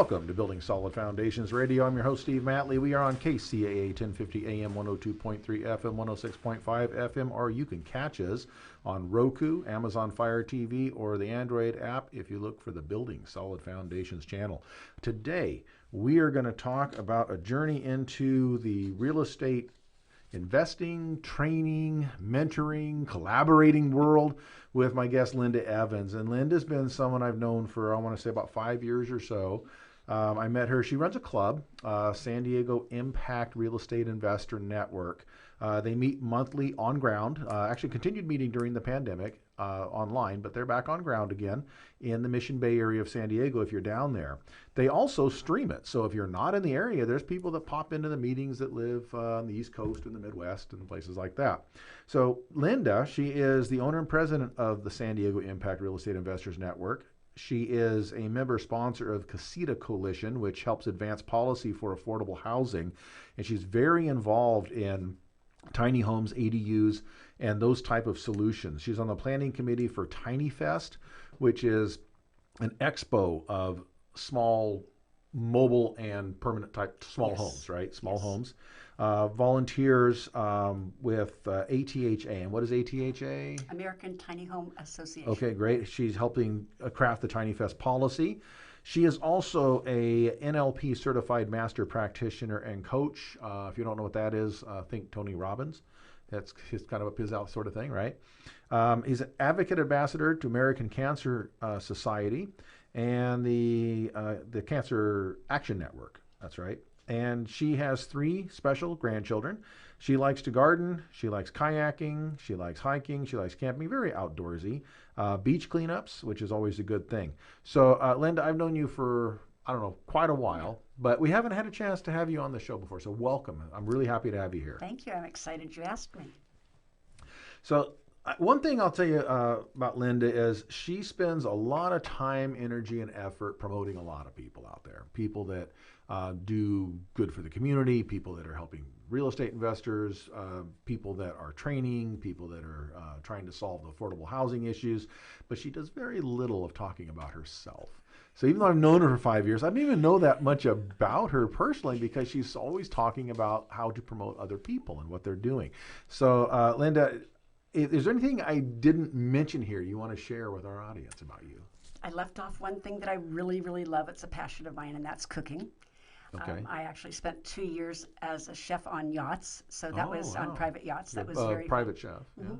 Welcome to Building Solid Foundations Radio. I'm your host, Steve Matley. We are on KCAA 1050 AM, 102.3 FM, 106.5 FM, or you can catch us on Roku, Amazon Fire TV, or the Android app if you look for the Building Solid Foundations channel. Today, we are going to talk about a journey into the real estate investing, training, mentoring, collaborating world with my guest, Linda Evans. And Linda's been someone I've known for, I want to say, about 5 years or so. I met her. She runs a club, San Diego Impact Real Estate Investor Network. They meet monthly on ground, actually continued meeting during the pandemic online, but they're back on ground again in the Mission Bay area of San Diego if you're down there. They also stream it. So if you're not in the area, there's people that pop into the meetings that live on the East Coast and the Midwest and places like that. So Linda, she is the owner and president of the San Diego Impact Real Estate Investors Network. She is a member sponsor of CACETA Coalition, which helps advance policy for affordable housing. And she's very involved in tiny homes, ADUs, and those type of solutions. She's on the planning committee for Tiny Fest, which is an expo of small mobile and permanent type small homes, right? Small homes. Volunteers with ATHA. And what is ATHA? American Tiny Home Association. Okay, great. She's helping craft the Tiny Fest policy. She is also a NLP certified master practitioner and coach. If you don't know what that is, think Tony Robbins. That's his kind of up his out sort of thing, right? He's an advocate ambassador to American Cancer Society and the Cancer Action Network. That's right. And she has 3 special grandchildren. She likes to garden. She likes kayaking. She likes hiking. She likes camping. Very outdoorsy. Beach cleanups, which is always a good thing. So, Linda, I've known you for, I don't know, quite a while, but we haven't had a chance to have you on the show before. So welcome. I'm really happy to have you here. Thank you. I'm excited you asked me. So one thing I'll tell you about Linda is she spends a lot of time, energy, and effort promoting a lot of people out there. People that do good for the community, people that are helping real estate investors, people that are training, people that are trying to solve the affordable housing issues. But she does very little of talking about herself. So even though I've known her for 5 years, I don't even know that much about her personally because she's always talking about how to promote other people and what they're doing. So Linda, is there anything I didn't mention here you want to share with our audience about you? I left off one thing that I really, really love. It's a passion of mine, and that's cooking. Okay. I actually spent 2 years as a chef on yachts, so that was wow. on private yachts. That was very private fun. chef. Mm-hmm.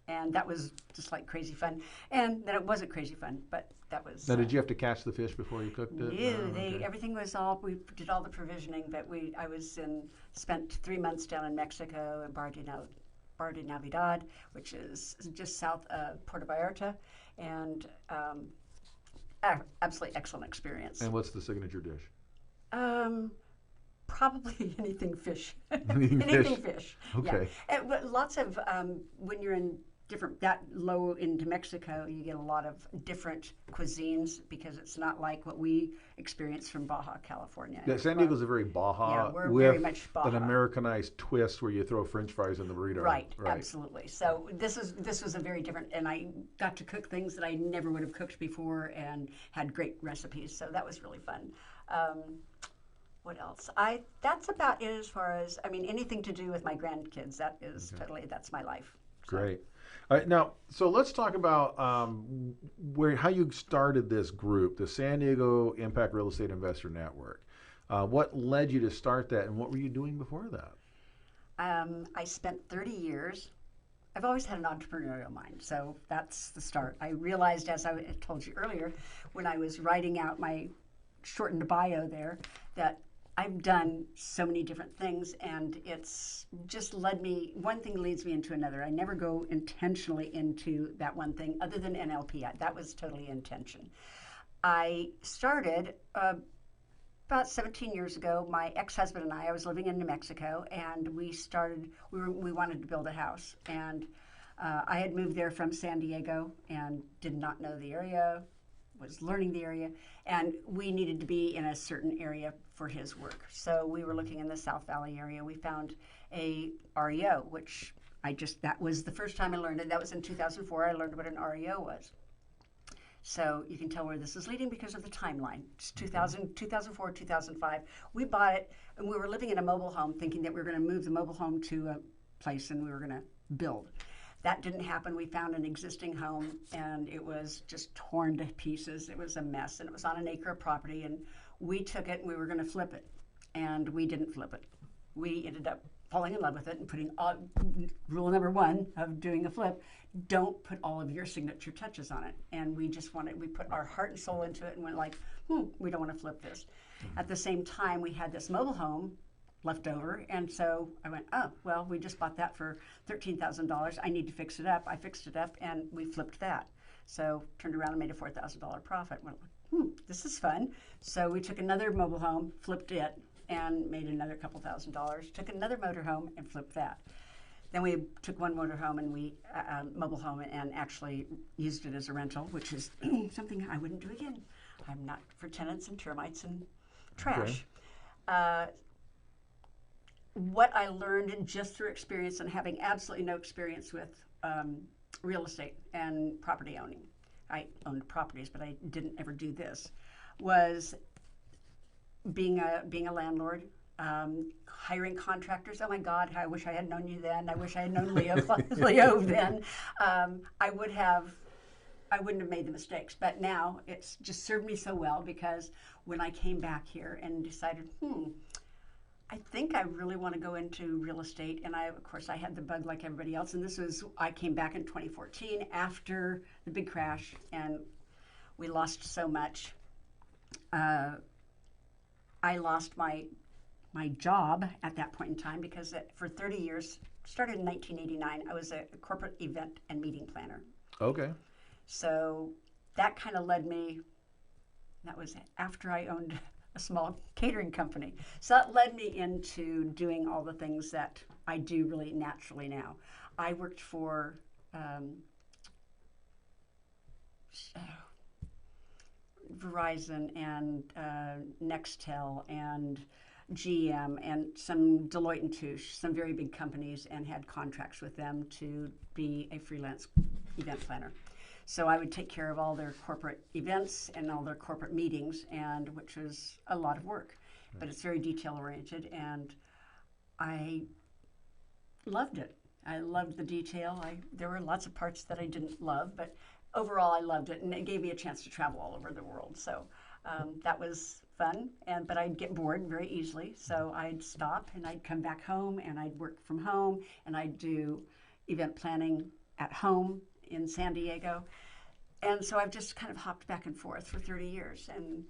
And that was just like crazy fun. And then it wasn't crazy fun, but that was. Now, did you have to catch the fish before you cooked it? No, everything was we did all the provisioning, but I spent 3 months down in Mexico and Bar de Navidad, which is just south of Puerto Vallarta, and absolutely excellent experience. And what's the signature dish? Probably anything fish. Anything fish. Okay. Yeah. But lots of when you're in that low into Mexico, you get a lot of different cuisines because it's not like what we experience from Baja California. Yeah, San Diego's a very Baja, yeah, we're with very much Baja. an Americanized twist where you throw French fries in the burrito. Right, absolutely. So this was a very different, and I got to cook things that I never would have cooked before, and had great recipes. So that was really fun. What else? That's about it as far as anything to do with my grandkids. That is that's my life. So. Great. All right, now, so let's talk about how you started this group, the San Diego Impact Real Estate Investor Network. What led you to start that, and what were you doing before that? I spent 30 years. I've always had an entrepreneurial mind, so that's the start. I realized, as I told you earlier, when I was writing out my shortened bio there, that I've done so many different things, and it's just one thing leads me into another. I never go intentionally into that one thing other than NLP. That was totally intention. I started about 17 years ago. My ex-husband and I was living in New Mexico, and we wanted to build a house. And I had moved there from San Diego and did not know the area, was learning the area, and we needed to be in a certain area for his work. So we were looking in the South Valley area. We found a REO, which that was the first time I learned it. That was in 2004. I learned what an REO was. So you can tell where this is leading because of the timeline. It's 2000, 2004, 2005. We bought it, and we were living in a mobile home thinking that we were going to move the mobile home to a place and we were going to build. That didn't happen. We found an existing home, and it was just torn to pieces. It was a mess, and it was on an acre of property, and we took it, and we were going to flip it, and we didn't flip it. We ended up falling in love with it and putting rule number one of doing a flip, don't put all of your signature touches on it. And we put our heart and soul into it and went like, we don't want to flip this. At the same time, we had this mobile home left over, and so I went, oh, well, we just bought that for $13,000. I need to fix it up. I fixed it up, and we flipped that. So turned around and made a $4,000 profit. Went like, this is fun. So we took another mobile home, flipped it, and made another couple $1,000s. Took another motorhome and flipped that. Then we took one motorhome and mobile home, and actually used it as a rental, which is something I wouldn't do again. I'm not for tenants and termites and trash. Okay. What I learned just through experience and having absolutely no experience with real estate and property owning, I owned properties, but I didn't ever do this, was being a landlord, hiring contractors. Oh my God, I wish I had known you then. I wish I had known Leo then. I wouldn't have made the mistakes. But now it's just served me so well, because when I came back here and decided, I think I really want to go into real estate, and of course I had the bug like everybody else, and I came back in 2014 after the big crash, and we lost so much. I lost my job at that point in time because for 30 years, started in 1989, I was a corporate event and meeting planner. Okay. So that kind of led me, that was after I owned a small catering company. So that led me into doing all the things that I do really naturally now. I worked for Verizon and Nextel and GM and some Deloitte and Touche, some very big companies, and had contracts with them to be a freelance event planner. So I would take care of all their corporate events and all their corporate meetings, and which was a lot of work. But it's very detail oriented, and I loved it. I loved the detail. There were lots of parts that I didn't love, but overall I loved it, and it gave me a chance to travel all over the world. So that was fun, but I'd get bored very easily. So I'd stop and I'd come back home and I'd work from home, and I'd do event planning at home in San Diego. And so I've just kind of hopped back and forth for 30 years. And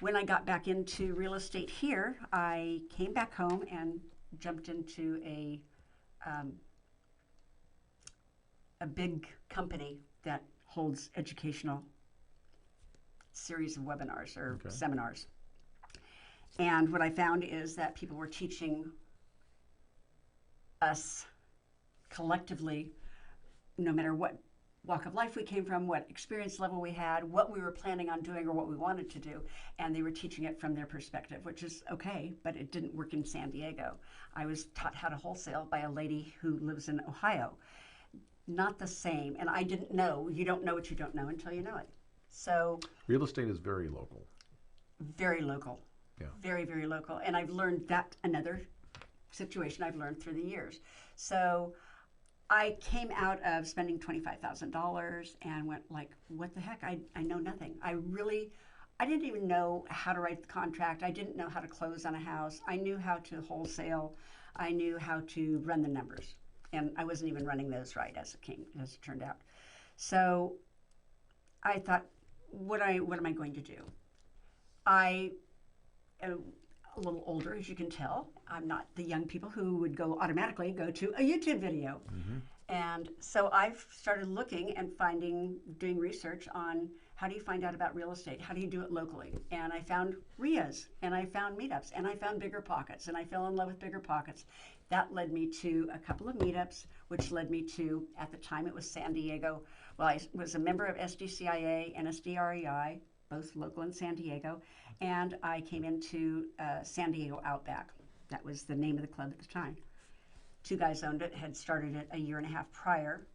when I got back into real estate here, I came back home and jumped into a big company that holds educational series of webinars or seminars. And what I found is that people were teaching us collectively, no matter what walk of life we came from, what experience level we had, what we were planning on doing or what we wanted to do, and they were teaching it from their perspective, which is okay, but it didn't work in San Diego. I was taught how to wholesale by a lady who lives in Ohio. Not the same, and I didn't know. You don't know what you don't know until you know it. So real estate is very local. Very local. Yeah. Very, very local. And I've learned that another situation I've learned through the years. So I came out of spending $25,000 and went like, what the heck? I know nothing. I didn't even know how to write the contract. I didn't know how to close on a house. I knew how to wholesale. I knew how to run the numbers. And I wasn't even running those right as it turned out. So I thought, what am I going to do? I am a little older, as you can tell. I'm not the young people who would automatically go to a YouTube video. Mm-hmm. And so I've started looking and doing research on how do you find out about real estate? How do you do it locally? And I found RIAs, and I found meetups, and I found Bigger Pockets, and I fell in love with Bigger Pockets. That led me to a couple of meetups, which led me to, at the time it was San Diego. Well, I was a member of SDCIA and SDREI, both local in San Diego, and I came into San Diego Outback. That was the name of the club at the time. Two guys owned it, had started it a year and a half prior,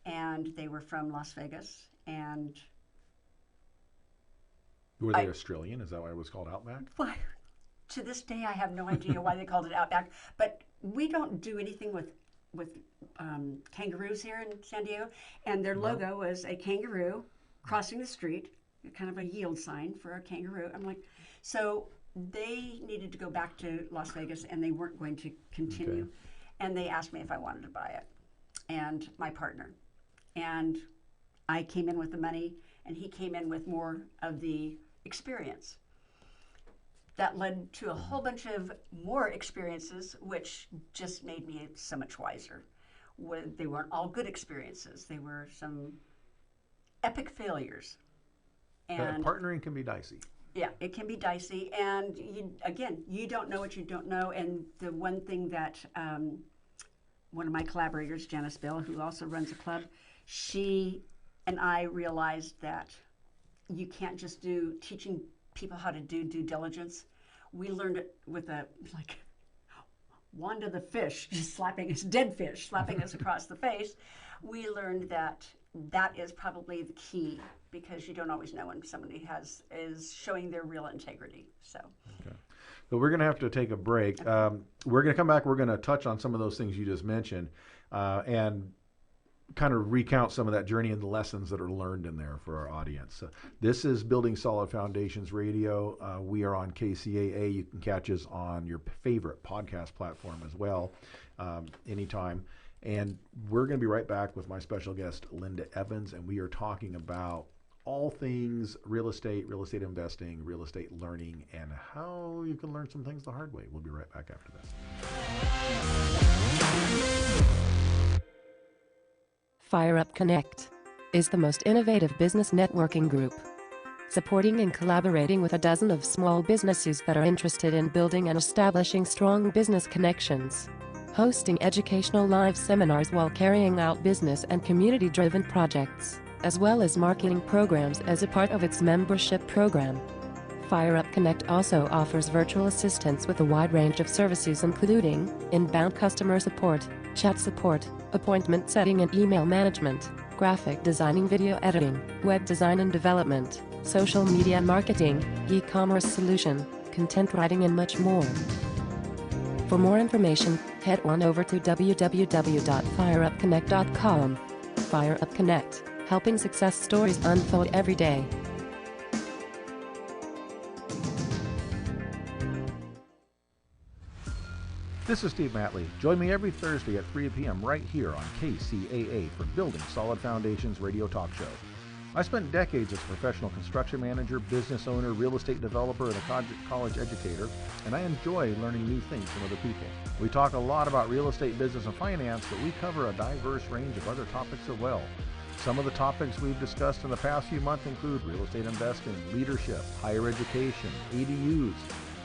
and they were from Las Vegas, and Were they Australian? Is that why it was called Outback? Why, to this day, I have no idea why they called it Outback. But we don't do anything with kangaroos here in San Diego, and their logo was a kangaroo crossing the street, kind of a yield sign for a kangaroo. I'm like, so they needed to go back to Las Vegas, and they weren't going to continue. Okay. And they asked me if I wanted to buy it, and my partner. And I came in with the money, and he came in with more of the experience. That led to a whole bunch of more experiences, which just made me so much wiser. They weren't all good experiences. They were some epic failures. And partnering can be dicey. yeah, it can be dicey. And you don't know what you don't know. And the one thing that one of my collaborators, Janice Bill, who also runs a club, she and I realized that you can't just do teaching people how to do due diligence. We learned it with Wanda the fish, just slapping us, dead fish, slapping us across the face. We learned that is probably the key, because you don't always know when somebody is showing their real integrity. So. Okay. So we're going to have to take a break. We're going to come back. We're going to touch on some of those things you just mentioned, and kind of recount some of that journey and the lessons that are learned in there for our audience. This is Building Solid Foundations Radio. We are on KCAA. You can catch us on your favorite podcast platform as well, anytime. And we're going to be right back with my special guest, Linda Evans, and we are talking about all things real estate investing, real estate learning, and how you can learn some things the hard way. We'll be right back after this. FireUp Connect is the most innovative business networking group, supporting and collaborating with a dozen of small businesses that are interested in building and establishing strong business connections, hosting educational live seminars while carrying out business and community-driven projects, as well as marketing programs as a part of its membership program. FireUp Connect also offers virtual assistance with a wide range of services, including inbound customer support, chat support, appointment setting and email management, graphic designing, video editing, web design and development, social media marketing, e-commerce solution, content writing, and much more. For more information, head on over to www.fireupconnect.com. FireUp Connect, helping success stories unfold every day. This is Steve Matley. Join me every Thursday at 3 p.m. right here on KCAA for Building Solid Foundations radio talk show. I spent decades as a professional construction manager, business owner, real estate developer, and a college educator, and I enjoy learning new things from other people. We talk a lot about real estate, business, and finance, but we cover a diverse range of other topics as well. Some of the topics we've discussed in the past few months include real estate investing, leadership, higher education, ADUs,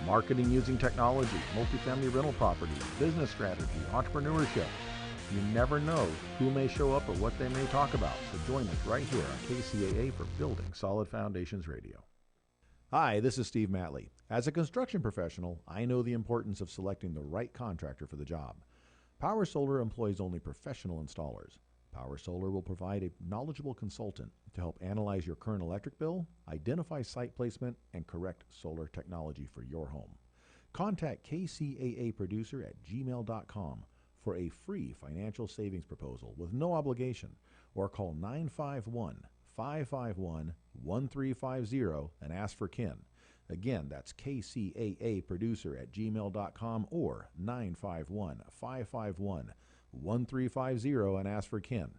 marketing using technology, multifamily rental properties, business strategy, entrepreneurship. You never know who may show up or what they may talk about, so join us right here on KCAA for Building Solid Foundations Radio. Hi, this is Steve Matley. As a construction professional, I know the importance of selecting the right contractor for the job. Power Solar employs only professional installers. Power Solar will provide a knowledgeable consultant to help analyze your current electric bill, identify site placement, and correct solar technology for your home. Contact KCAA Producer at gmail.com for a free financial savings proposal with no obligation, or call 951-551-1350 and ask for Ken. Again, that's KCAA Producer at gmail.com or 951-551-1350 and ask for Ken.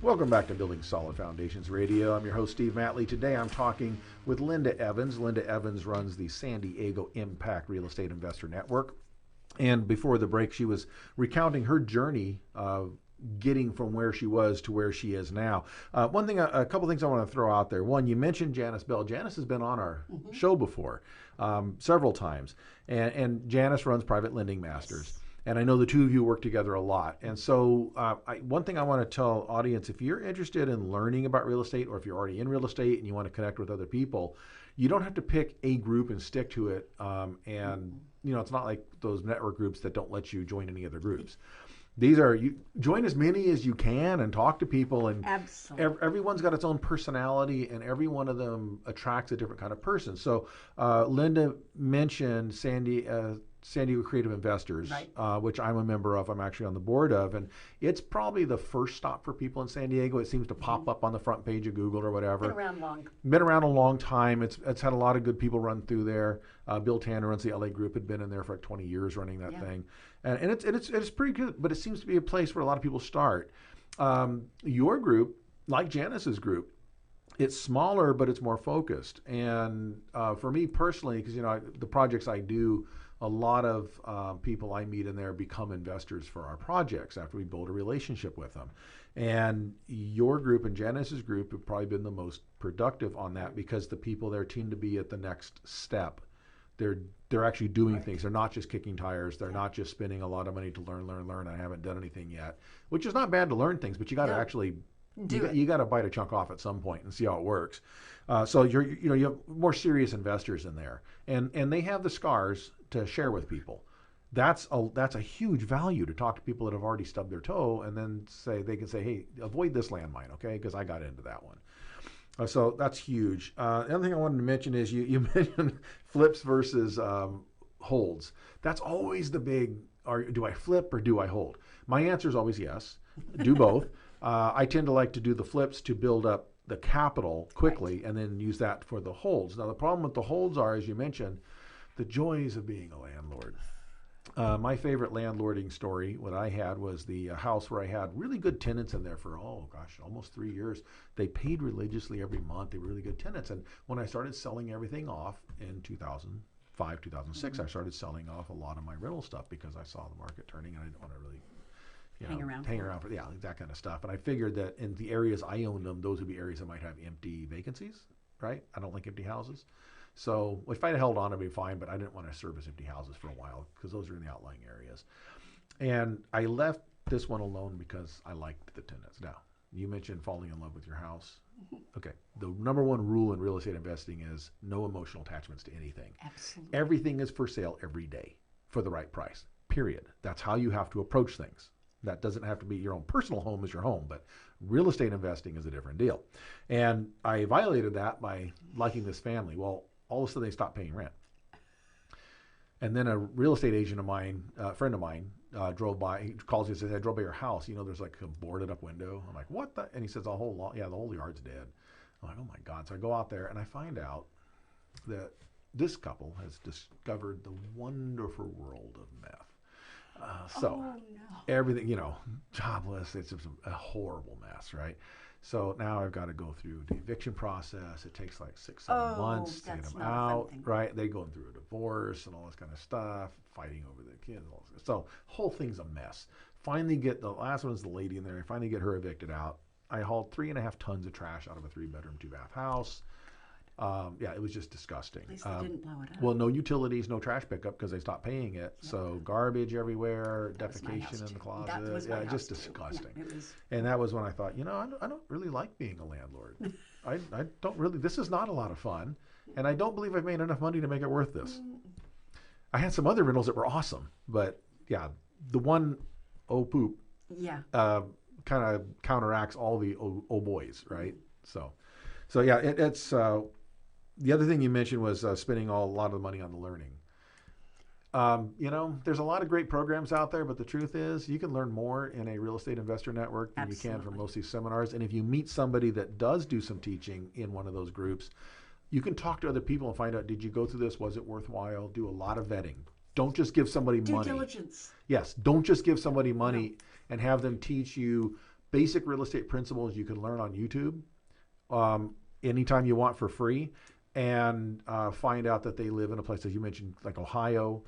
Welcome back to Building Solid Foundations Radio. I'm your host, Steve Matley. Today I'm talking with Linda Evans. Linda Evans runs the San Diego Impact Real Estate Investor Network. And before the break, she was recounting her journey getting from where she was to where she is now. A couple things I want to throw out there. One, you mentioned Janice Bell. Janice has been on our show before several times. And Janice runs Private Lending Masters. And I know the two of you work together a lot. And so one thing I want to tell audience, if you're interested in learning about real estate, or if you're already in real estate and you want to connect with other people, you don't have to pick a group and stick to it. And, you know, it's not like those network groups that don't let you join any other groups. These are you join as many as you can and talk to people, and Absolutely. everyone's got its own personality, and every one of them attracts a different kind of person. So Linda mentioned San Diego Creative Investors, Right. which I'm a member of. I'm actually on the board of, and it's probably the first stop for people in San Diego. It seems to pop up on the front page of Google or whatever. Been around long. Been around a long time. It's had a lot of good people run through there. Bill Tanner runs the LA group. Had been in there for like 20 years running that Yeah. thing, and it's pretty good. But it seems to be a place where a lot of people start. Your group, like Janice's group, it's smaller but it's more focused. And for me personally, because the projects I do, a lot of people I meet in there become investors for our projects after we build a relationship with them. And your group and Janice's group have probably been the most productive on that because the people there seem to be at the next step. They're actually doing things. They're not just kicking tires. They're not just spending a lot of money to learn. I haven't done anything yet, which is not bad to learn things, but you got to No. actually Do it. you got to bite a chunk off at some point and see how it works. So you have more serious investors in there, and they have the scars to share with people. That's a huge value to talk to people that have already stubbed their toe, and then they can say, hey, avoid this landmine, okay? Because I got into that one. So that's huge. The other thing I wanted to mention is you mentioned flips versus holds. That's always the big, do I flip or do I hold? My answer is always yes. Do both. I tend to like to do the flips to build up the capital quickly and then use that for the holds. Now, the problem with the holds are, as you mentioned, the joys of being a landlord. My favorite landlording story, what I had, was the house where I had really good tenants in there for, almost 3 years. They paid religiously every month. They were really good tenants. And when I started selling everything off in 2005, 2006, I started selling off a lot of my rental stuff because I saw the market turning and I didn't want to really hang around for that kind of stuff. And I figured that in the areas I owned them, those would be areas that might have empty vacancies, right? I don't like empty houses. So if I had held on, it'd be fine, but I didn't want to service empty houses for a while because those are in the outlying areas. And I left this one alone because I liked the tenants. Now, you mentioned falling in love with your house. Okay. The number one rule in real estate investing is no emotional attachments to anything. Absolutely. Everything is for sale every day for the right price, period. That's how you have to approach things. That doesn't have to be your own personal home is your home, but real estate investing is a different deal. And I violated that by liking this family. Well, all of a sudden they stopped paying rent. And then a real estate agent of mine, a friend of mine, drove by. He calls me and says, I drove by your house. There's like a boarded up window. I'm like, what the? And he says, the whole yard's dead. I'm like, oh my God. So I go out there and I find out that this couple has discovered the wonderful world of meth. Oh, no. Everything, jobless. It's just a horrible mess, right? So now I've got to go through the eviction process. It takes like 6-7 months to get that's them not a fun out, thing. right? They going through a divorce and all this kind of stuff, fighting over the kids. So whole thing's a mess. Finally get the last one's the lady in there. I finally get her evicted out. I hauled 3.5 tons of trash out of a 3-bedroom, 2-bath house. It was just disgusting. At least they didn't blow it up. Well, no utilities, no trash pickup because they stopped paying it. So garbage everywhere, That was my defecation house in the too. closet. That was my house just too. disgusting. Yeah, it was. And that was when I thought, I don't really like being a landlord. I don't really. This is not a lot of fun, and I don't believe I've made enough money to make it worth this. I had some other rentals that were awesome, but yeah, the one poop Yeah. kind of counteracts all the oh boys, right? So yeah, it's. The other thing you mentioned was spending a lot of the money on the learning. There's a lot of great programs out there, but the truth is you can learn more in a real estate investor network than you can from most of these seminars. And if you meet somebody that does do some teaching in one of those groups, you can talk to other people and find out, did you go through this? Was it worthwhile? Do a lot of vetting. Don't just give somebody Due money. diligence. Yes, don't just give somebody money and have them teach you basic real estate principles you can learn on YouTube anytime you want for free. And find out that they live in a place, as you mentioned, like Ohio,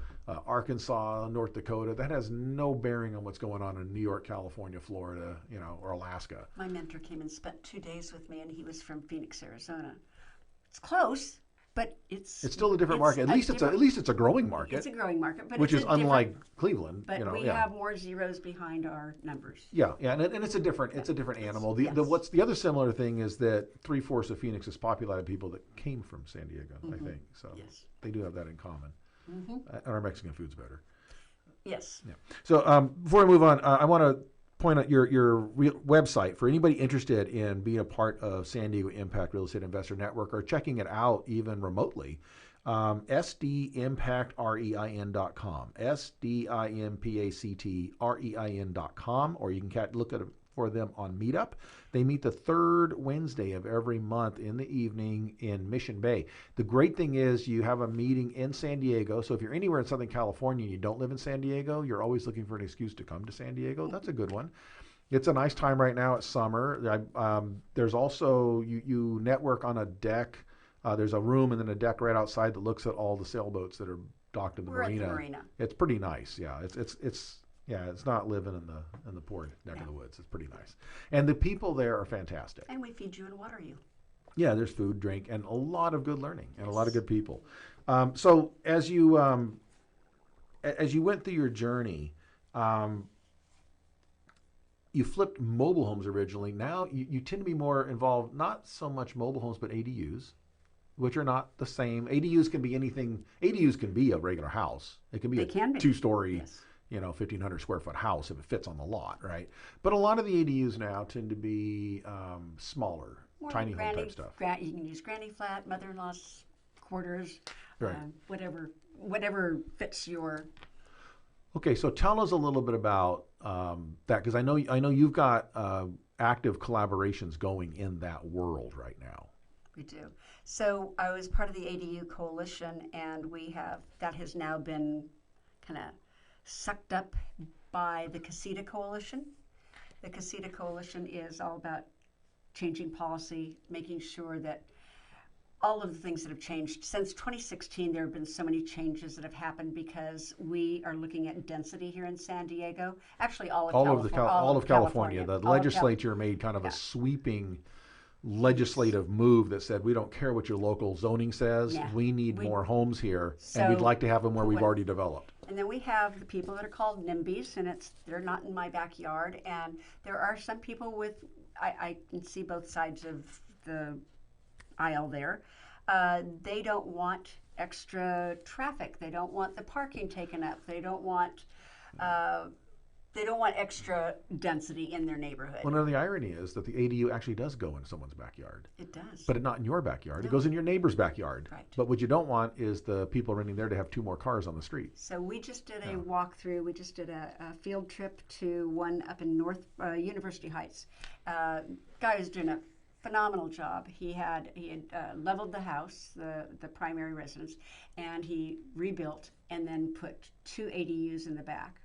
Arkansas, North Dakota. That has no bearing on what's going on in New York, California, Florida, or Alaska. My mentor came and spent 2 days with me, and he was from Phoenix, Arizona. It's close, but it's still a different market. At least it's a growing market. It's a growing market, but which it's is unlike Cleveland. But we have more zeros behind our numbers. Yeah, and it's a different animal. What's the other similar thing is that 3/4 of Phoenix is populated by people that came from San Diego. I think so. Yes. They do have that in common. And our Mexican food's better. Yes. Yeah. So before we move on, I want to point out your website for anybody interested in being a part of San Diego Impact Real Estate Investor Network or checking it out even remotely. SDImpactRein.com, SDIMPACTREIN.com, or you can look at it for them on Meetup. They meet the third Wednesday of every month in the evening in Mission Bay. The great thing is you have a meeting in San Diego, so if you're anywhere in Southern California and you don't live in San Diego, you're always looking for an excuse to come to San Diego. That's a good one. It's a nice time right now. It's summer. There's also, you network on a deck. There's a room and then a deck right outside that looks at all the sailboats that are docked in the marina. At the marina. It's pretty nice. Yeah, it's not living in the poor neck of the woods. It's pretty nice, and the people there are fantastic. And we feed you and water you. Yeah, there's food, drink, and a lot of good learning and a lot of good people. So as you went through your journey, you flipped mobile homes originally. Now you tend to be more involved, not so much mobile homes, but ADUs, which are not the same. ADUs can be anything. ADUs can be a regular house. It can be two-story, 1,500 square foot house if it fits on the lot, right? But a lot of the ADUs now tend to be smaller, More tiny like home type stuff. You can use granny flat, mother-in-law's quarters, Right. Whatever fits your. Okay, so tell us a little bit about that, because I know you've got active collaborations going in that world right now. We do. So I was part of the ADU coalition, and that has now been kind of sucked up by the KCAA coalition. The KCAA coalition is all about changing policy, making sure that all of the things that have changed. Since 2016, there have been so many changes that have happened because we are looking at density here in San Diego. Actually, all of California. The legislature made kind of a sweeping legislative move that said, we don't care what your local zoning says, we need more homes here, and we'd like to have them where we've already developed. And then we have the people that are called NIMBYs, and they're not in my backyard. And there are some people with, I can see both sides of the aisle there. They don't want extra traffic. They don't want the parking taken up. They don't want extra density in their neighborhood. Well, now the irony is that the ADU actually does go in someone's backyard. It does. But not in your backyard. No. It goes in your neighbor's backyard. Right. But what you don't want is the people renting there to have 2 more cars on the street. So we just did a walkthrough. We just did a field trip to one up in North University Heights. Guy was doing a phenomenal job. He had leveled the house, the primary residence, and he rebuilt and then put 2 ADUs in the back.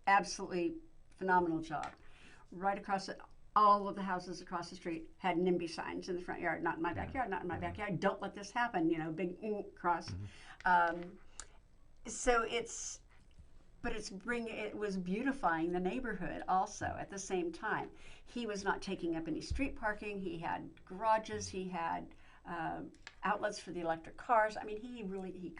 Absolutely phenomenal job. Right across it, all of the houses across the street had NIMBY signs in the front yard. Not in my backyard, not in my backyard. Don't let this happen, big cross. So it was beautifying the neighborhood also at the same time. He was not taking up any street parking. He had garages. He had outlets for the electric cars. I mean, he really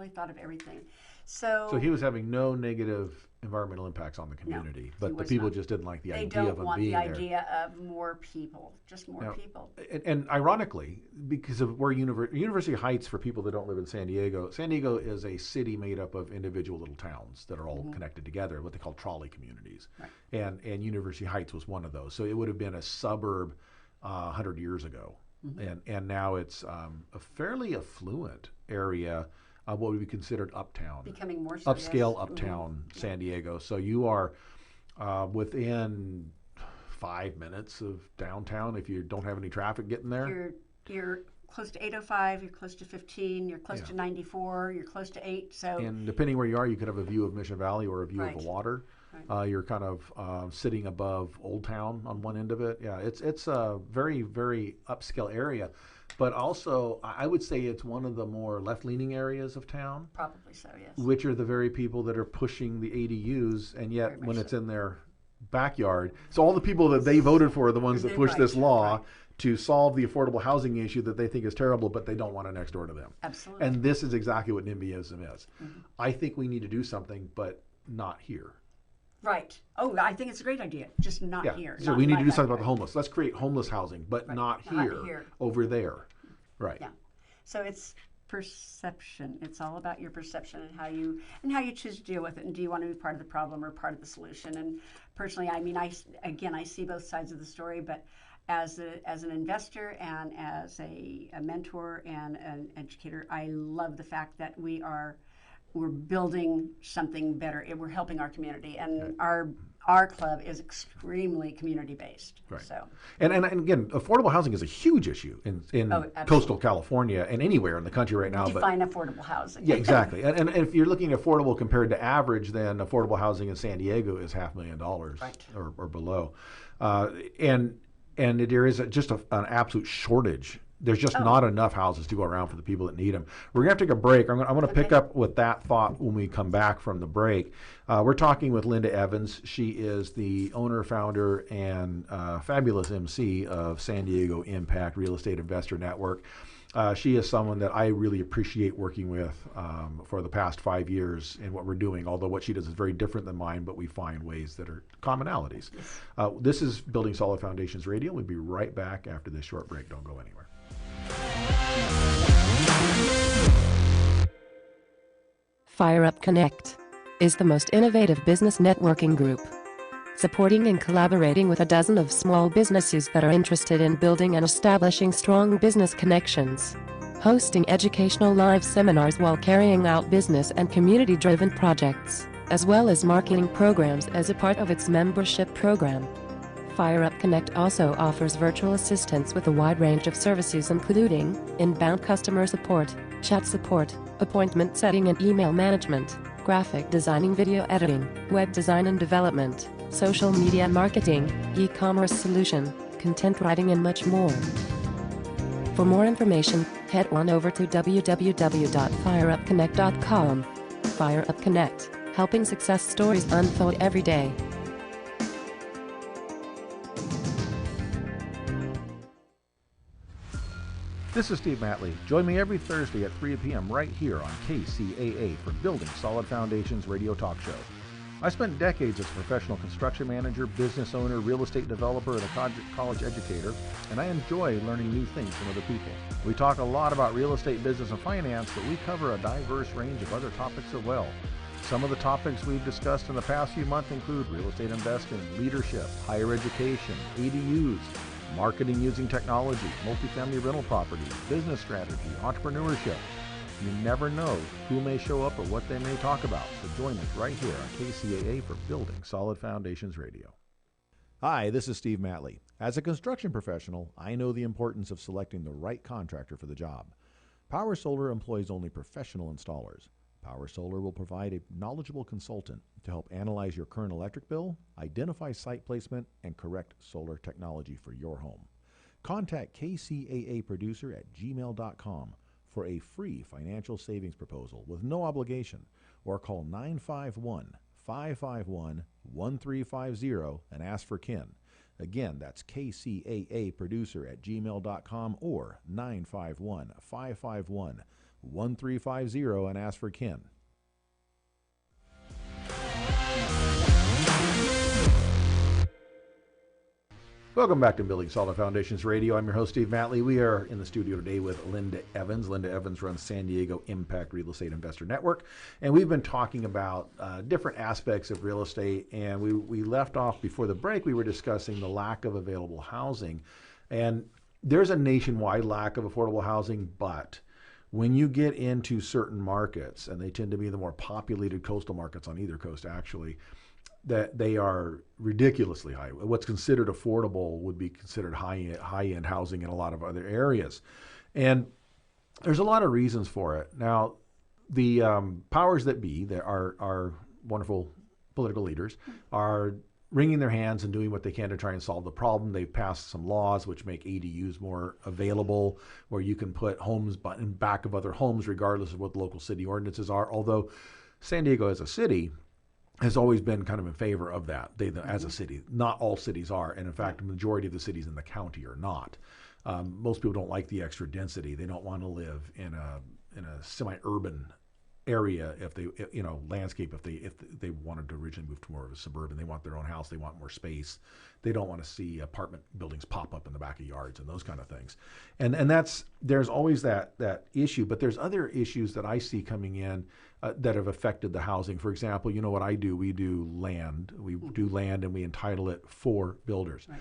thought of everything. So he was having no negative environmental impacts on the community, but the people just didn't like the idea of him being there. They don't want the idea of more people, just more people. And ironically, because of where University Heights, for people that don't live in San Diego is a city made up of individual little towns that are all connected together, what they call trolley communities. Right. And University Heights was one of those. So it would have been a suburb 100 years ago. And now it's a fairly affluent area. What would be considered uptown, becoming more so, upscale uptown San Diego. So you are within 5 minutes of downtown if you don't have any traffic getting there. You're close to 805. You're close to 15. You're close to 94. You're close to 8. So and depending where you are, you could have a view of Mission Valley or a view of the water. Right. You're kind of sitting above Old Town on one end of it. Yeah, it's a very, very upscale area. But also, I would say it's one of the more left-leaning areas of town. Probably so, yes. Which are the very people that are pushing the ADUs, and yet when it's in their backyard, so all the people that they voted for are the ones that push this law to solve the affordable housing issue that they think is terrible, but they don't want it next door to them. Absolutely. And this is exactly what NIMBYism is. I think we need to do something, but not here. Right. Oh, I think it's a great idea. Just not here. So we need to do something about the homeless. Let's create homeless housing, but not here, over there. Right. Yeah. So perception. It's all about your perception and how you choose to deal with it. And do you want to be part of the problem or part of the solution? And personally, I mean, I see both sides of the story, but as an investor and as a mentor and an educator, I love the fact that we're building something better. We're helping our community, and our club is extremely community based. Right. So, and again, affordable housing is a huge issue in coastal California and anywhere in the country right now. Define affordable housing. Yeah, exactly. And if you're looking at affordable compared to average, then affordable housing in San Diego is $500,000 right. or below, and there is just an absolute shortage. There's just not enough houses to go around for the people that need them. We're going to have to take a break. I'm going to pick up with that thought when we come back from the break. We're talking with Linda Evans. She is the owner, founder, and fabulous MC of San Diego Impact Real Estate Investor Network. She is someone that I really appreciate working with for the past 5 years in what we're doing, although what she does is very different than mine, but we find ways that are commonalities. This is Building Solid Foundations Radio. We'll be right back after this short break. Don't go anywhere. Fire Up Connect is the most innovative business networking group, supporting and collaborating with a dozen of small businesses that are interested in building and establishing strong business connections, hosting educational live seminars while carrying out business and community-driven projects, as well as marketing programs as a part of its membership program. Fire Up Connect also offers virtual assistance with a wide range of services including inbound customer support, chat support, appointment setting and email management, graphic designing, video editing, web design and development, social media marketing, e-commerce solution, content writing and much more. For more information, head on over to www.fireupconnect.com. Fire Up Connect, helping success stories unfold every day. This is Steve Matley. Join me every Thursday at 3 p.m. right here on KCAA for Building Solid Foundations radio talk show. I spent decades as a professional construction manager, business owner, real estate developer, and a college educator, and I enjoy learning new things from other people. We talk a lot about real estate, business, and finance, but we cover a diverse range of other topics as well. Some of the topics we've discussed in the past few months include real estate investing, leadership, higher education, ADUs, marketing using technology, multifamily rental properties, business strategy, entrepreneurship. You never know who may show up or what they may talk about. So join us right here on KCAA for Building Solid Foundations Radio. Hi, this is Steve Matley. As a construction professional, I know the importance of selecting the right contractor for the job. Power Solar employs only professional installers. Power Solar will provide a knowledgeable consultant to help analyze your current electric bill, identify site placement, and correct solar technology for your home. Contact KCAA Producer at gmail.com for a free financial savings proposal with no obligation, or call 951-551-1350 and ask for Ken. Again, that's KCAA Producer at gmail.com or 951-551-1350 and ask for Ken. Welcome back to Building Solid Foundations Radio. I'm your host, Steve Matley. We are in the studio today with Linda Evans. Linda Evans runs San Diego Impact Real Estate Investor Network. And we've been talking about different aspects of real estate. And we left off before the break, we were discussing the lack of available housing. And there's a nationwide lack of affordable housing, but when you get into certain markets, and they tend to be the more populated coastal markets on either coast actually, that they are ridiculously high. What's considered affordable would be considered high-end housing in a lot of other areas. And there's a lot of reasons for it. Now, the powers that be, that are wonderful political leaders, are wringing their hands and doing what they can to try and solve the problem. They've passed some laws which make ADUs more available, where you can put homes in back of other homes regardless of what the local city ordinances are. Although San Diego as a city has always been kind of in favor of that. As a city, not all cities are, and in fact, the majority of the cities in the county are not. Most people don't like the extra density. They don't want to live in a semi-urban area, if they, landscape, if they wanted to originally move to more of a suburban, they want their own house, they want more space, they don't want to see apartment buildings pop up in the back of yards and those kind of things, and there's always that issue, but there's other issues that I see coming in that have affected the housing. For example, you know what I do? We do land, and we entitle it for builders. Right.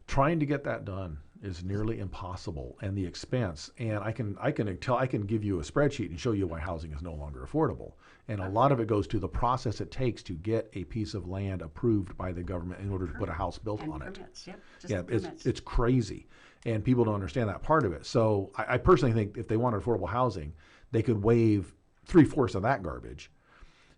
Trying to get that done is nearly impossible, and the expense. And I can give you a spreadsheet and show you why housing is no longer affordable. And a lot of it goes to the process it takes to get a piece of land approved by the government in order to put a house built on it. Yep, it's crazy, and people don't understand that part of it. So I personally think if they wanted affordable housing, they could waive 3/4 of that garbage,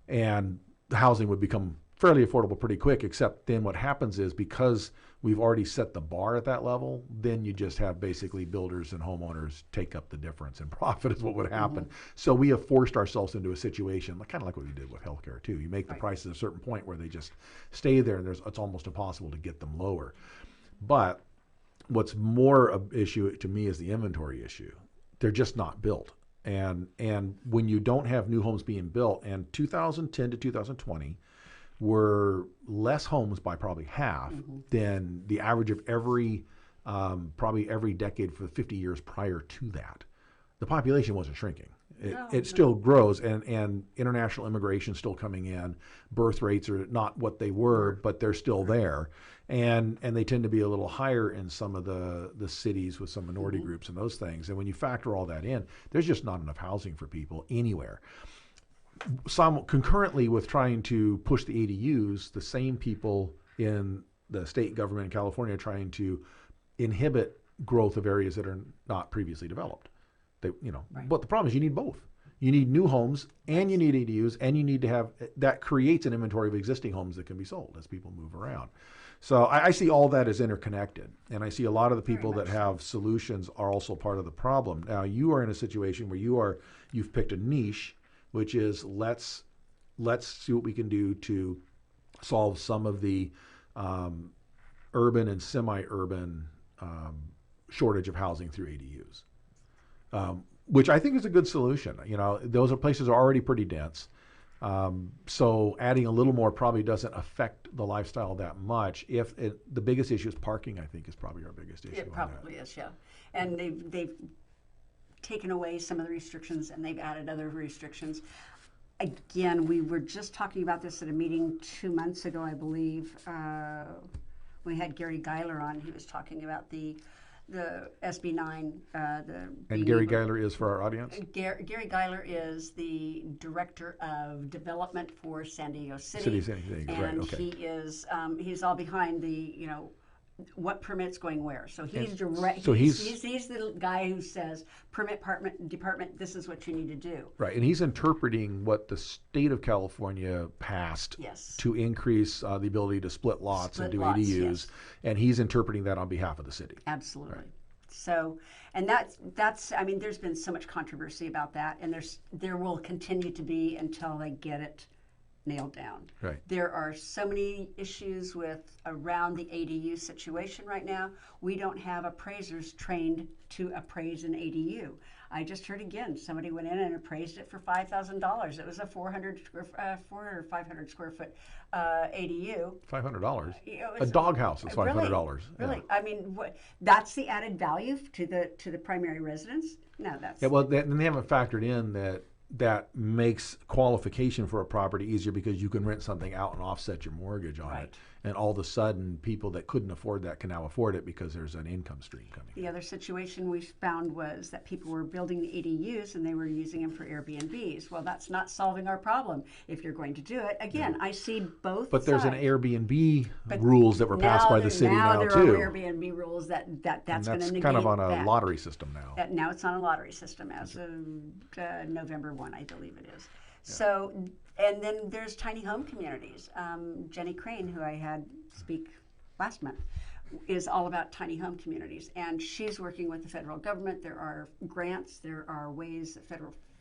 and the housing would become fairly affordable pretty quick. Except then what happens is, because we've already set the bar at that level, then you just have basically builders and homeowners take up the difference in profit is what would happen. So we have forced ourselves into a situation, kind of like what we did with healthcare too. You make the prices at a certain point where they just stay there, and it's almost impossible to get them lower. But what's more an issue to me is the inventory issue. They're just not built. And when you don't have new homes being built, and 2010 to 2020, were less homes by probably half than the average of probably every decade for the 50 years prior to that. The population wasn't shrinking. It still grows, and international immigration still coming in. Birth rates are not what they were, but they're still there. And they tend to be a little higher in some of the cities with some minority groups and those things. And when you factor all that in, there's just not enough housing for people anywhere. Concurrently with trying to push the ADUs, the same people in the state government in California are trying to inhibit growth of areas that are not previously developed. But the problem is you need both. You need new homes, and you need ADUs, and you need to have that creates an inventory of existing homes that can be sold as people move around. So I see all that as interconnected, and I see a lot of the people that have solutions are also part of the problem. Now you are in a situation where you've picked a niche, which is let's see what we can do to solve some of the urban and semi-urban shortage of housing through ADUs, which I think is a good solution. Those places are already pretty dense, so adding a little more probably doesn't affect the lifestyle that much. The biggest issue is parking, I think, is probably our biggest issue. It probably is, yeah. And they've taken away some of the restrictions, and they've added other restrictions. Again, we were just talking about this at a meeting 2 months ago, I believe. We had Gary Geiler on. He was talking about the SB 9. And Gary Geiler is, for our audience? Gary Geiler is the Director of Development for San Diego City. San Diego, and right, okay. He is he's all behind the what permits going where. So he's direct. So he's the guy who says, permit department, this is what you need to do. Right, and he's interpreting what the state of California passed to increase the ability to split lots and do ADUs, and he's interpreting that on behalf of the city. Absolutely. Right. So, and that's I mean, there's been so much controversy about that, and there will continue to be until they get it nailed down. Right. There are so many issues around the ADU situation right now. We don't have appraisers trained to appraise an ADU. I just heard again, somebody went in and appraised it for $5,000. It was a 400 or 500 square foot ADU. $500. A doghouse is $500. Really? Yeah. I mean, that's the added value to the primary residence? No, that's. Yeah. Well, then they haven't factored in that makes qualification for a property easier, because you can rent something out and offset your mortgage on it. And all of a sudden, people that couldn't afford that can now afford it because there's an income stream coming. The other situation we found was that people were building the ADUs and they were using them for Airbnbs. Well, that's not solving our problem. If you're going to do it, again, I see both But there's an Airbnb rules that were passed by the city now there too. Are Airbnb rules that's going to negate kind of on a that. lottery system now. Now it's on a lottery system as of November 1, I believe it is. Yeah. So, and then there's tiny home communities. Jenny Crane, who I had speak last month, is all about tiny home communities, and she's working with the federal government. There are grants, there are ways,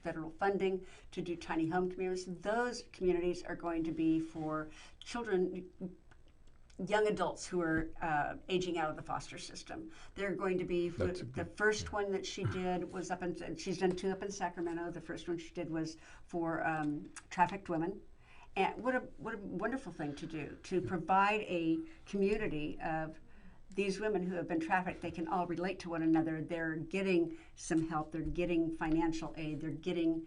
federal funding to do tiny home communities. Those communities are going to be for children young adults who are aging out of the foster system. They're going to be the first one that she did was up in. She's done 2 up in Sacramento. The first one she did was for trafficked women. And what a wonderful thing to do, to provide a community of these women who have been trafficked. They can all relate to one another. They're getting some help. They're getting financial aid. They're getting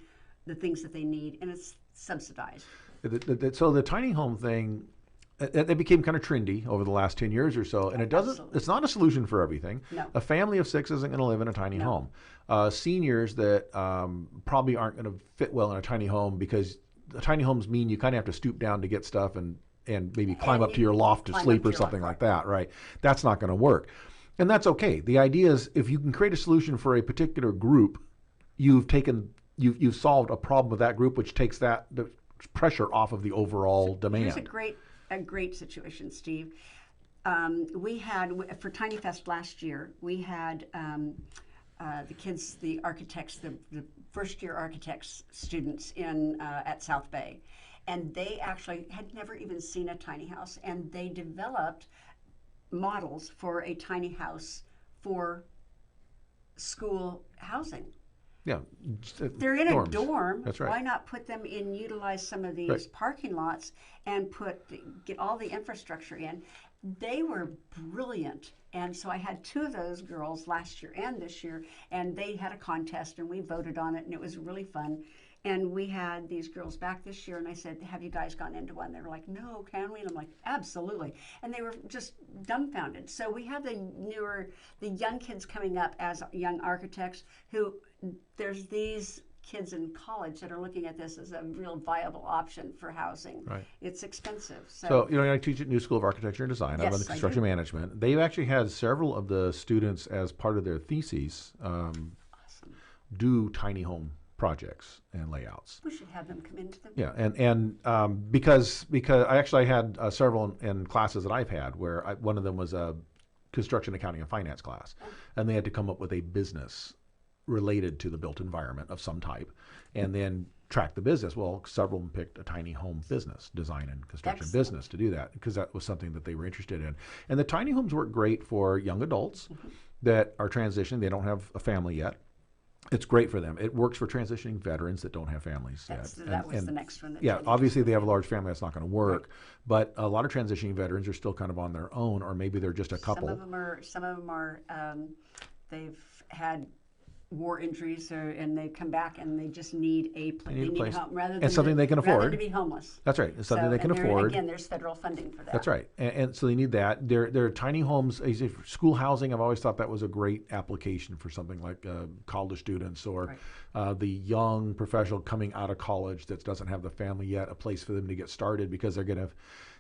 the things that they need, and it's subsidized. So the tiny home thing, it became kind of trendy over the last 10 years or so, and it doesn't. Absolutely. It's not a solution for everything. No. A family of 6 isn't going to live in a tiny home. Seniors that probably aren't going to fit well in a tiny home, because the tiny homes mean you kind of have to stoop down to get stuff and maybe climb up to your loft to sleep or something like that, right? That's not going to work. And that's okay. The idea is, if you can create a solution for a particular group, you've solved a problem with that group, which takes the pressure off of the overall demand. Here's a great situation, Steve. We had, for Tiny Fest last year, we had the kids, the architects, the first-year architects students at South Bay. And they actually had never even seen a tiny house, and they developed models for a tiny house for school housing. Yeah, they're in dorms. a dorm. That's right. Why not put them in, utilize some of these parking lots and get all the infrastructure in? They were brilliant. And so I had 2 of those girls last year and this year, and they had a contest, and we voted on it, and it was really fun. And we had these girls back this year, and I said, have you guys gone into one? They were like, no, can we? And I'm like, absolutely. And they were just dumbfounded. So we have the young kids coming up as young architects who, there's these kids in college that are looking at this as a real viable option for housing. Right. It's expensive. So I teach at New School of Architecture and Design. I'm in construction management. They've actually had several of the students, as part of their theses, do tiny home projects and layouts. We should have them come into them. Yeah, and because I had several in classes that I've had where one of them was a construction, accounting, and finance class, and they had to come up with a business related to the built environment of some type, and then track the business. Well, several of them picked a tiny home business, design and construction business, to do that, because that was something that they were interested in. And the tiny homes work great for young adults that are transitioning. They don't have a family yet. It's great for them. It works for transitioning veterans that don't have families yet. That was the next one. Obviously they have a large family, that's not going to work. Right. But a lot of transitioning veterans are still kind of on their own, or maybe they're just a couple. Some of them are they've had war injuries, and they come back and they just need a home rather than something they can afford. Rather to be homeless. That's right. It's something they can afford. Again, there's federal funding for that. That's right. And so they need that. They're tiny homes. School housing, I've always thought that was a great application for something like college students, or the young professional coming out of college that doesn't have the family yet, a place for them to get started, because they're going to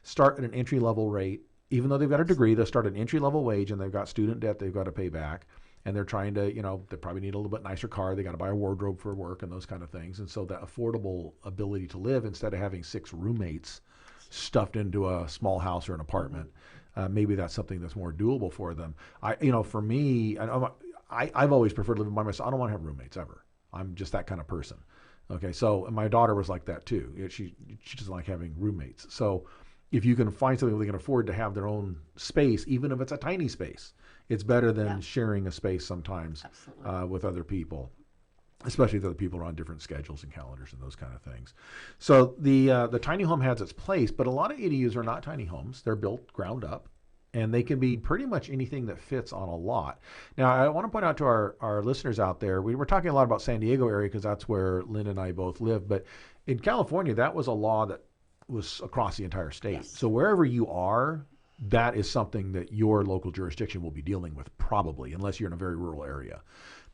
start at an entry-level rate. Even though they've got a degree, they'll start at an entry-level wage, and they've got student debt they've got to pay back. And they're trying to, they probably need a little bit nicer car. They got to buy a wardrobe for work and those kind of things. And so that affordable ability to live, instead of having 6 roommates stuffed into a small house or an apartment, maybe that's something that's more doable for them. For me, I've always preferred living by myself. I don't want to have roommates ever. I'm just that kind of person. Okay, so my daughter was like that too. She doesn't like having roommates. So if you can find something where they can afford to have their own space, even if it's a tiny space, it's better than sharing a space sometimes with other people, especially if other people are on different schedules and calendars and those kind of things. So the tiny home has its place, but a lot of ADUs are not tiny homes. They're built ground up, and they can be pretty much anything that fits on a lot. Now, I want to point out to our listeners out there, we were talking a lot about San Diego area because that's where Lynn and I both live, but in California, that was a law that was across the entire state. Yes. So wherever you are, that is something that your local jurisdiction will be dealing with, probably, unless you're in a very rural area.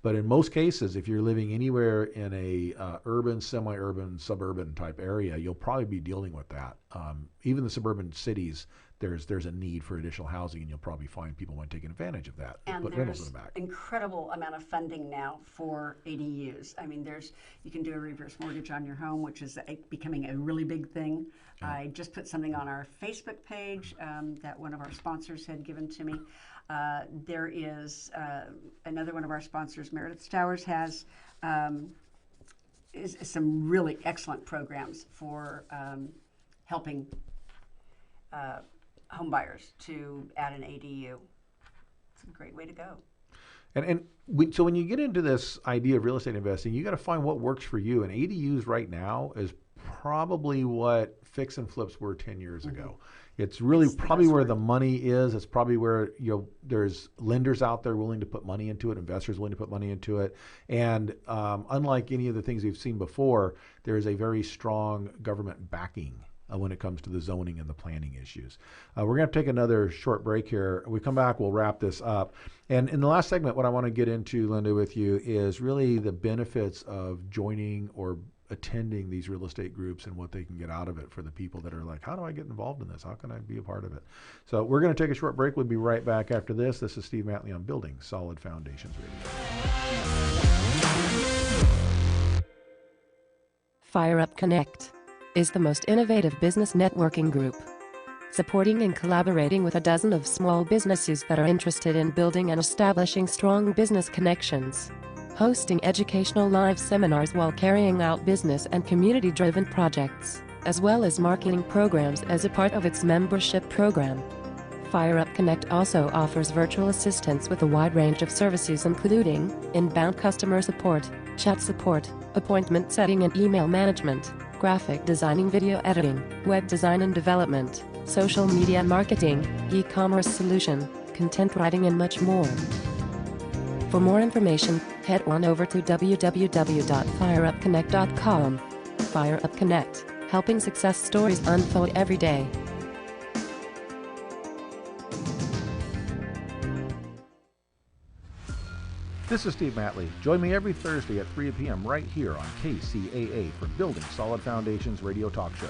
But in most cases, if you're living anywhere in a urban, semi-urban, suburban type area, you'll probably be dealing with that. Even the suburban cities, there's a need for additional housing, and you'll probably find people want to take advantage of that. And there's incredible amount of funding now for ADUs. I mean, you can do a reverse mortgage on your home, which is becoming a really big thing. I just put something on our Facebook page that one of our sponsors had given to me. There is another one of our sponsors, Meredith Towers, has some really excellent programs for helping home buyers to add an ADU. It's a great way to go. So when you get into this idea of real estate investing, you got to find what works for you. And ADUs right now is probably what fix and flips were 10 years ago. It's really probably where the money is. It's probably where there's lenders out there willing to put money into it, investors willing to put money into it. And unlike any of the things we've seen before, there is a very strong government backing when it comes to the zoning and the planning issues. We're going to take another short break here. When we come back, we'll wrap this up. And in the last segment, what I want to get into, Linda, with you is really the benefits of joining or attending these real estate groups and what they can get out of it for the people that are like, how do I get involved in this? How can I be a part of it? So we're going to take a short break. We'll be right back after this. This is Steve Matley on Building Solid Foundations Radio. Fire Up Connect is the most innovative business networking group, supporting and collaborating with a dozen of small businesses that are interested in building and establishing strong business connections, hosting educational live seminars while carrying out business and community-driven projects, as well as marketing programs as a part of its membership program. Fire Up Connect also offers virtual assistance with a wide range of services including inbound customer support, chat support, appointment setting and email management, graphic designing, video editing, web design and development, social media marketing, e-commerce solution, content writing and much more. For more information, head on over to www.fireupconnect.com. Fire Up Connect, helping success stories unfold every day. This is Steve Matley. Join me every Thursday at 3 p.m. right here on KCAA for Building Solid Foundations radio talk show.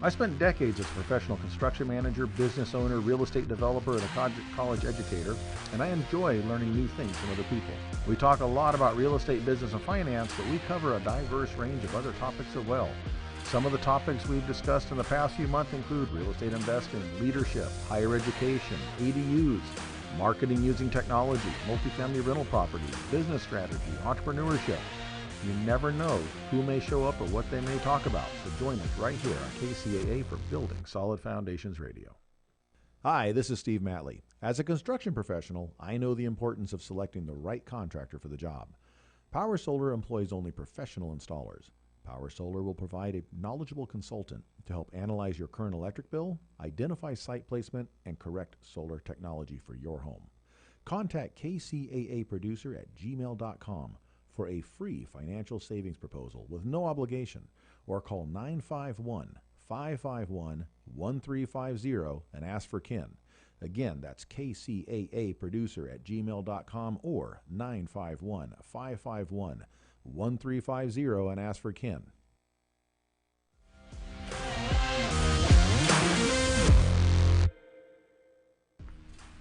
I spent decades as a professional construction manager, business owner, real estate developer, and a college educator, and I enjoy learning new things from other people. We talk a lot about real estate, business, and finance, but we cover a diverse range of other topics as well. Some of the topics we've discussed in the past few months include real estate investing, leadership, higher education, ADUs, marketing using technology, multifamily rental properties, business strategy, entrepreneurship. You never know who may show up or what they may talk about. So join us right here on KCAA for Building Solid Foundations Radio. Hi, this is Steve Matley. As a construction professional, I know the importance of selecting the right contractor for the job. Power Solar employs only professional installers. Power Solar will provide a knowledgeable consultant to help analyze your current electric bill, identify site placement, and correct solar technology for your home. Contact KCAA Producer at gmail.com for a free financial savings proposal with no obligation, or call 951-551-1350 and ask for Ken. Again, that's KCAA Producer at gmail.com or 951-551-1350 and ask for Ken.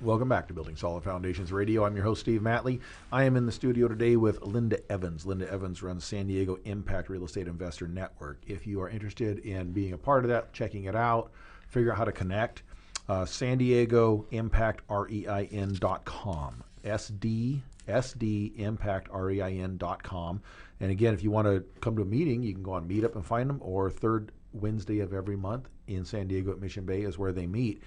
Welcome back to Building Solid Foundations Radio. I'm your host, Steve Matley. I am in the studio today with Linda Evans. Linda Evans runs San Diego Impact Real Estate Investor Network. If you are interested in being a part of that, checking it out, figure out how to connect, San Diego Impact REIN.com. SDImpactrein.com. And again, if you want to come to a meeting, you can go on Meetup and find them, or third Wednesday of every month in San Diego at Mission Bay is where they meet.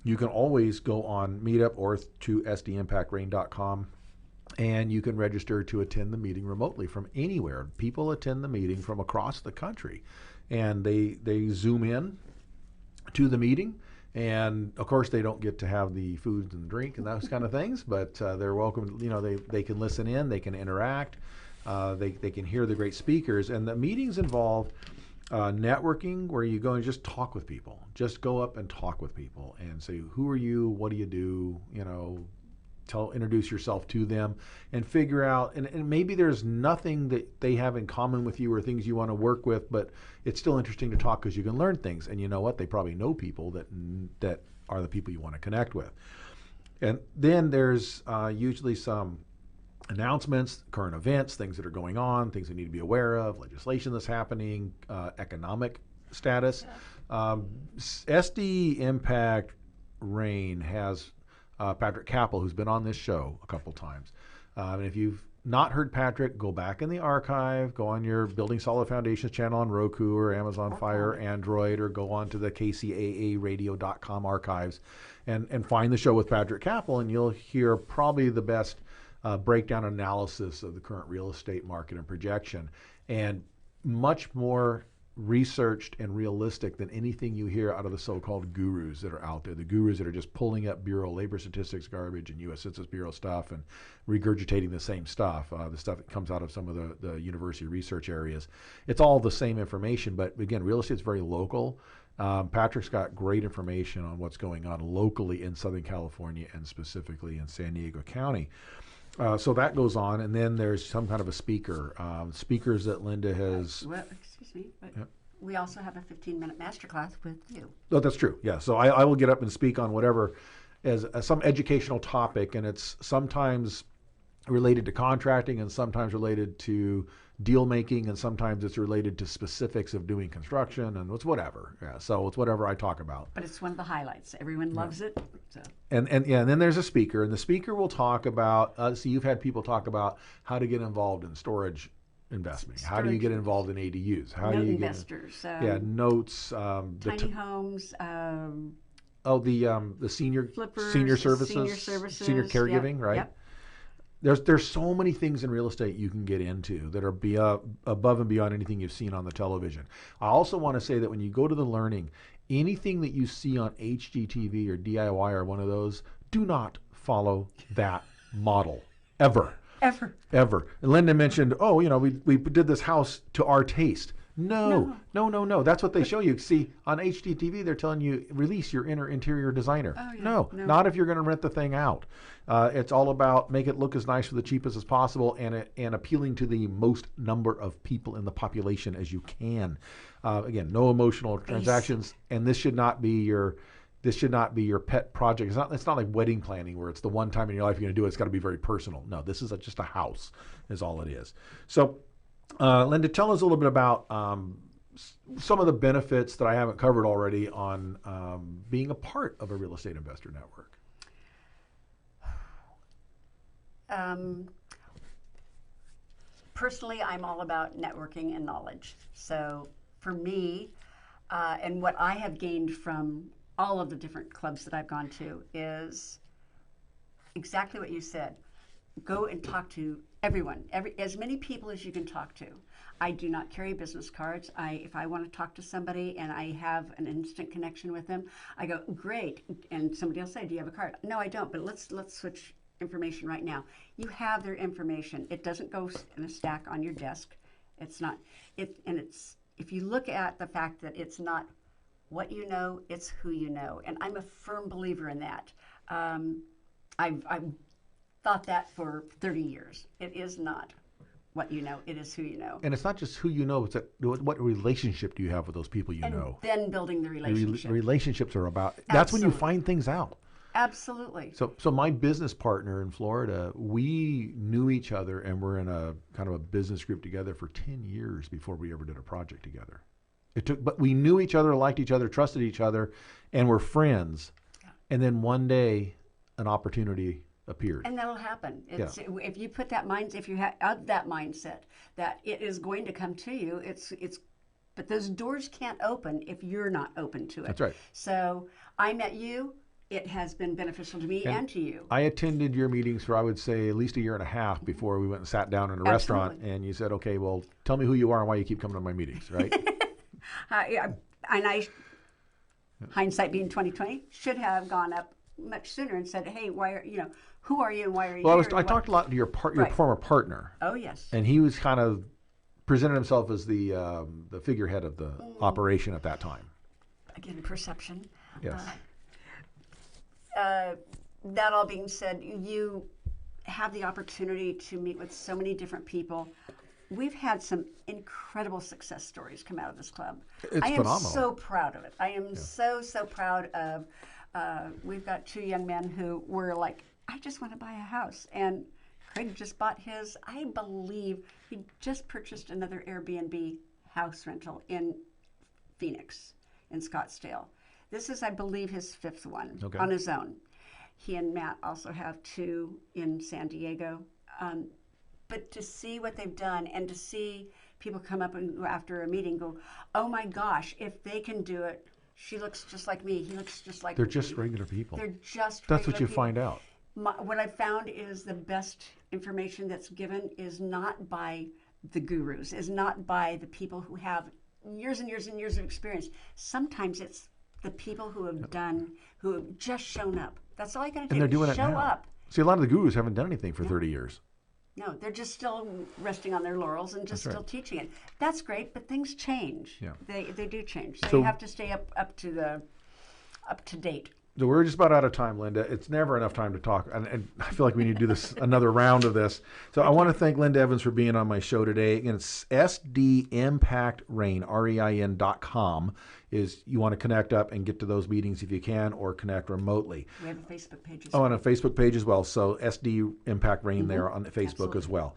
You can always go on Meetup or to SDImpactrein.com, and you can register to attend the meeting remotely from anywhere. People attend the meeting from across the country, and they Zoom in to the meeting. And of course, they don't get to have the food and drink and those kind of things, but they're welcome. You know, they can listen in, they can interact, they can hear the great speakers. And the meetings involve networking, where you go and just talk with people. Just go up and talk with people and say, who are you? What do you do? You know, introduce yourself to them and figure out, and maybe there's nothing that they have in common with you or things you want to work with, but it's still interesting to talk because you can learn things. And you know what? They probably know people that are the people you want to connect with. And then there's usually some announcements, current events, things that are going on, things that need to be aware of, legislation that's happening, economic status. SD Impact Reign has Patrick Capel, who's been on this show a couple times. And if you've not heard Patrick, go back in the archive, go on your Building Solid Foundations channel on Roku or Amazon Fire, Android, or go on to the KCAAradio.com archives and find the show with Patrick Capel, and you'll hear probably the best breakdown analysis of the current real estate market and projection, and much more researched and realistic than anything you hear out of the so-called gurus that are out there, the gurus that are just pulling up Bureau of Labor Statistics garbage and U.S. Census Bureau stuff and regurgitating the same stuff, the stuff that comes out of some of the university research areas. It's all the same information, but again, real estate's very local. Patrick's got great information on what's going on locally in Southern California and specifically in San Diego County. So that goes on, and then there's some kind of a speaker. Speakers that Linda has. Well, excuse me, but we also have a 15-minute masterclass with you. Oh, that's true. Yeah. So I will get up and speak on whatever as some educational topic, and it's sometimes related to contracting, and sometimes related to deal making, and sometimes it's related to specifics of doing construction, and it's whatever. Yeah. So it's whatever I talk about. But it's one of the highlights. Everyone loves it. So. And then there's a speaker, and the speaker will talk about. See, you've had people talk about how to get involved in storage investing. How do you get involved in ADUs? How do you investors? Notes. Tiny homes. The senior Flippers, senior services, senior caregiving, yep, right? Yep. There's so many things in real estate you can get into that are above and beyond anything you've seen on the television. I also want to say that when you go to the learning, anything that you see on HGTV or DIY or one of those, do not follow that model ever. Ever. And Linda mentioned, we did this house to our taste. No. That's what they show you. See, on HGTV, they're telling you release your inner interior designer. Oh, yeah. No, not if you're going to rent the thing out. It's all about make it look as nice for the cheapest as possible and appealing to the most number of people in the population as you can. Again, no emotional transactions, and this should not be your pet project. It's not like wedding planning where it's the one time in your life you're going to do it. It's got to be very personal. No, this is just a house is all it is. So, Linda, tell us a little bit about some of the benefits that I haven't covered already on being a part of a real estate investor network. Personally, I'm all about networking and knowledge. So for me, and what I have gained from all of the different clubs that I've gone to is exactly what you said. Go and talk to everyone, as many people as you can talk to. I do not carry business cards. If I want to talk to somebody and I have an instant connection with them, I go, great. And somebody will say, do you have a card? No, I don't, but let's switch information right now. You have their information. It doesn't go in a stack on your desk. It's not. If you look at the fact that it's not what you know, it's who you know. And I'm a firm believer in that. I've thought that for 30 years. It is not what you know, it is who you know. And it's not just who you know, it's what relationship do you have with those people you know. Then building the relationship. Relationships are about, that's when you find things out. Absolutely. So my business partner in Florida, we knew each other and were in a kind of a business group together for 10 years before we ever did a project together. But we knew each other, liked each other, trusted each other, and were friends. Yeah. And then one day, an opportunity appeared. And that'll happen. If you put that if you have that mindset that it is going to come to you, but those doors can't open if you're not open to it. That's right. So I met you. It has been beneficial to me and to you. I attended your meetings for, I would say, at least a year and a half before we went and sat down in a restaurant, and you said, okay, well, tell me who you are and why you keep coming to my meetings, right? Hindsight being 2020, should have gone up much sooner and said, hey, who are you and why are you here? Well, I talked a lot to your former partner. Oh, yes. And he was kind of presented himself as the figurehead of the operation at that time. Again, perception. Yes. That all being said, you have the opportunity to meet with so many different people. We've had some incredible success stories come out of this club. I am phenomenal. So proud of it. I am so proud of, we've got two young men who were like, I just want to buy a house. And Craig just bought his, I believe, he just purchased another Airbnb house rental in Phoenix, in Scottsdale. This is, I believe, his fifth one on his own. He and Matt also have two in San Diego. But to see what they've done and to see people come up and after a meeting go, oh my gosh, if they can do it, she looks just like me, he looks just like They're me. just regular people. They're just That's what regular you people. find out. What I've found is the best information that's given is not by the gurus, is not by the people who have years and years and years of experience. Sometimes it's the people who have done, who have just shown up. That's all you got to do. And they're doing it Show now. up. See, a lot of the gurus haven't done anything for 30 years. No, they're just still resting on their laurels and just That's still right. teaching it. That's great, but things change. Yeah. They do change. So So- you have to stay up to date. So we're just about out of time, Linda. It's never enough time to talk, and I feel like we need to do this another round of this. So I want to thank Linda Evans for being on my show today. Again, it's sdimpactrain, REIN.com. Is you want to connect up and get to those meetings if you can, or connect remotely. We have a Facebook page as Oh, well. and a Facebook page as well. So SD Impact Rain there on Facebook as well.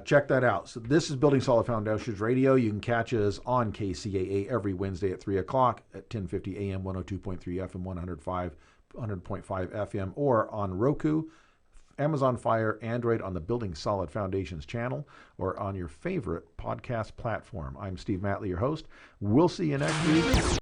Check that out. So this is Building Solid Foundations Radio. You can catch us on KCAA every Wednesday at 3 o'clock at 1050 AM, 102.3 FM, 100.5 FM, or on Roku, Amazon Fire, Android on the Building Solid Foundations channel, or on your favorite podcast platform. I'm Steve Matley, your host. We'll see you next week.